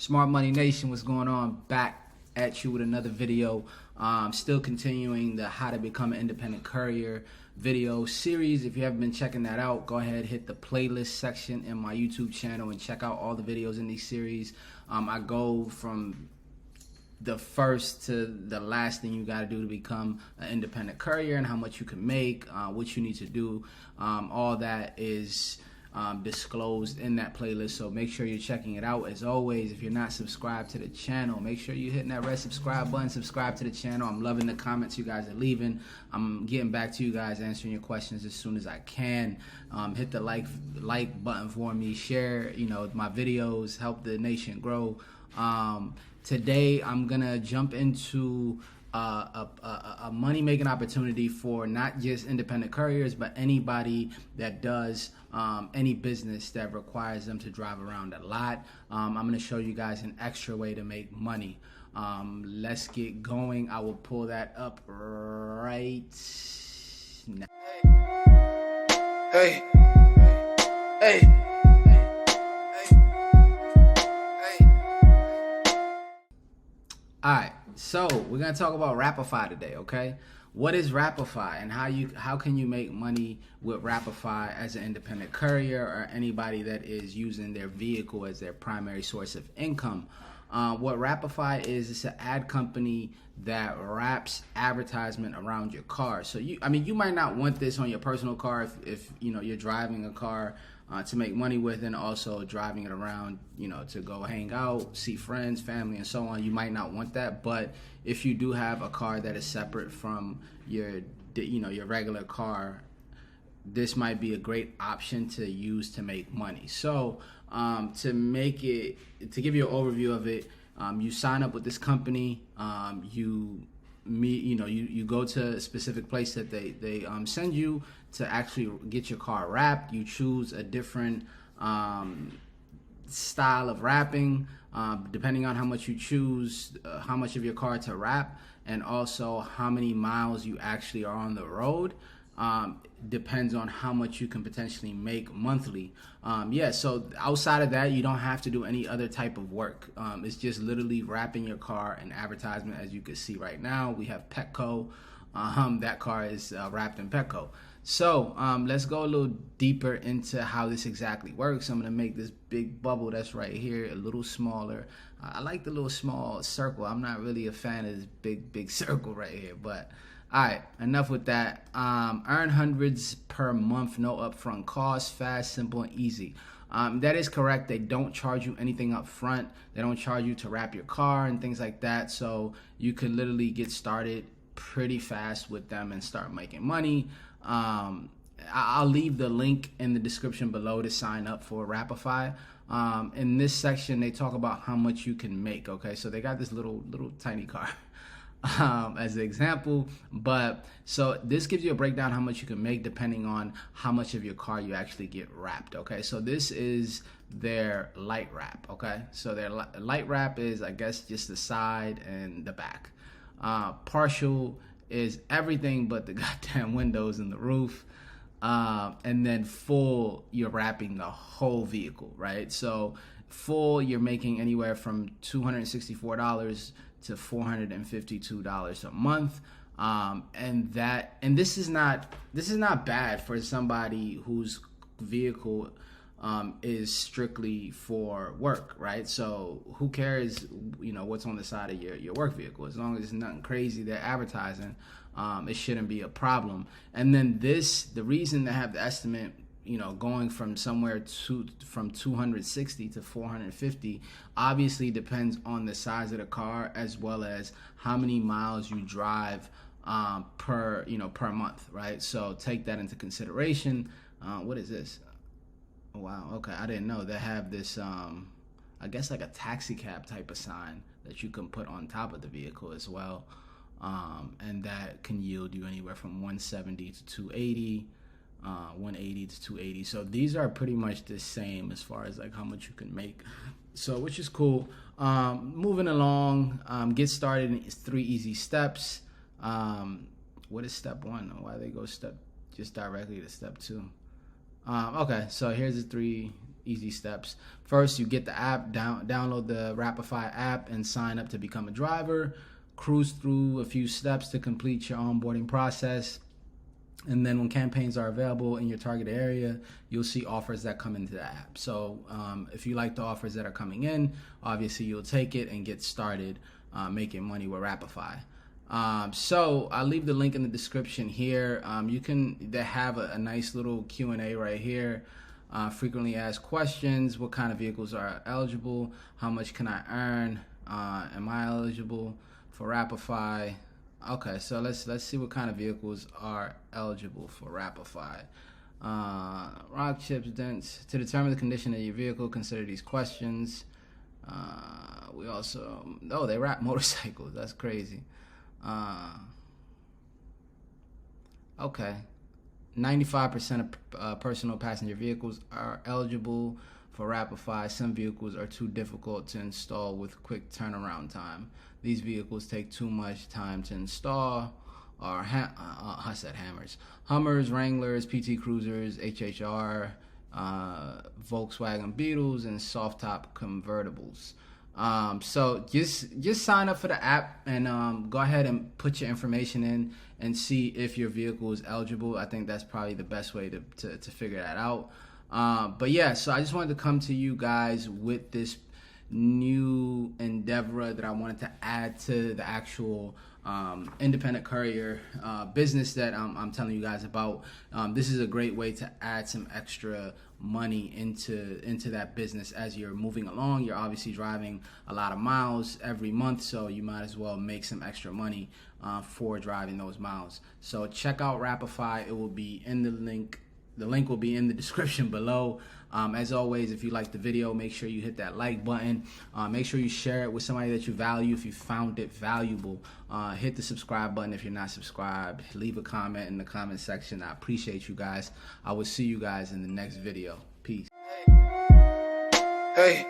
Smart Money Nation, what's going on? Back at you with another video. Still continuing the how to become an independent courier video series. If you haven't been checking that out, go ahead, hit the playlist section in my YouTube channel and check out all the videos in these series. I go from the first to the last thing you got to do to become an independent courier and how much you can make, what you need to do. All that is disclosed in that playlist, so make sure you're checking it out. As always, if you're not subscribed to the channel, make sure you're hitting that red subscribe button. Subscribe to the channel. I'm loving the comments you guys are leaving. I'm getting back to you guys, answering your questions as soon as I can. Hit the like button for me. Share my videos, help the nation grow. Today I'm gonna jump into a money-making opportunity for not just independent couriers, but anybody that does any business that requires them to drive around a lot. I'm going to show you guys an extra way to make money. Let's get going. I will pull that up right now. Hey, hey, hey. All right, so we're gonna talk about Rapify today, okay? What is Rapify and how can you make money with Rapify as an independent courier or anybody that is using their vehicle as their primary source of income? What Rapify is, it's an ad company that wraps advertisement around your car. So you might not want this on your personal car if you're driving a car to make money with, and also driving it around, to go hang out, see friends, family, and so on. You might not want that, but if you do have a car that is separate from your regular car, this might be a great option to use to make money. So to give you an overview of it, you sign up with this company. You go to a specific place that they send you to actually get your car wrapped. You choose a different style of wrapping depending on how much you choose, how much of your car to wrap, and also how many miles you actually are on the road. Depends on how much you can potentially make monthly. So outside of that, you don't have to do any other type of work. It's just literally wrapping your car in advertisement. As you can see right now, we have Petco. That car is wrapped in Petco. So let's go a little deeper into how this exactly works. I'm gonna make this big bubble that's right here a little smaller. I like the little small circle. I'm not really a fan of this big circle right here, but all right, enough with that. Earn hundreds per month, no upfront costs, fast, simple, and easy. That is correct. They don't charge you anything up front. They don't charge you to wrap your car and things like that. So you could literally get started pretty fast with them and start making money. I'll leave the link in the description below to sign up for Rapify. In this section, they talk about how much you can make. Okay, so they got this little tiny car as an example, but so this gives you a breakdown how much you can make depending on how much of your car you actually get wrapped. Okay, so this is their light wrap. Okay, so their light wrap is, I guess, just the side and the back. Partial is everything but the goddamn windows and the roof. And then full, you're wrapping the whole vehicle, right? So full, you're making anywhere from $264 to $452 a month. And this is not bad for somebody whose vehicle is strictly for work, right? So who cares, what's on the side of your work vehicle? As long as it's nothing crazy they're advertising, it shouldn't be a problem. And then the reason they have the estimate, going from from 260 to 450, obviously depends on the size of the car as well as how many miles you drive per month, right? So take that into consideration. What is this? Oh, wow, okay, I didn't know they have this, I guess like a taxi cab type of sign that you can put on top of the vehicle as well. And that can yield you anywhere from 170 to 280, 180 to 280. So these are pretty much the same as far as like how much you can make. So, which is cool. Moving along, get started in 3 easy steps. What is step 1? Why they go just directly to step 2? Okay, so here's the easy steps. First, you get the app, download the Rapify app and sign up to become a driver. Cruise through a few steps to complete your onboarding process. And then when campaigns are available in your target area, you'll see offers that come into the app. So if you like the offers that are coming in, obviously you'll take it and get started making money with Rapify. So I'll leave the link in the description here. They have a nice little Q&A right here. Frequently asked questions: what kind of vehicles are eligible? How much can I earn? Am I eligible for Rapify? Okay, so let's see what kind of vehicles are eligible for Rapify. Rock, chips, dents. To determine the condition of your vehicle, consider these questions. We also, they wrap motorcycles. That's crazy. Okay. 95% of personal passenger vehicles are eligible for Rapify. Some vehicles are too difficult to install with quick turnaround time. These vehicles take too much time to install. Or I said hammers. Hummers, Wranglers, PT Cruisers, HHR, Volkswagen Beetles, and soft top convertibles. So just sign up for the app and go ahead and put your information in and see if your vehicle is eligible. I think that's probably the best way to figure that out. But yeah, so I just wanted to come to you guys with this new endeavor that I wanted to add to the actual Independent Courier business that I'm telling you guys about. This is a great way to add some extra money into that business as you're moving along. You're obviously driving a lot of miles every month, so you might as well make some extra money for driving those miles. So check out Rapify. It will be in the link. The link will be in the description below. As always, if you like the video, make sure you hit that like button. Make sure you share it with somebody that you value if you found it valuable. Hit the subscribe button if you're not subscribed. Leave a comment in the comment section. I appreciate you guys. I will see you guys in the next video. Peace. Hey.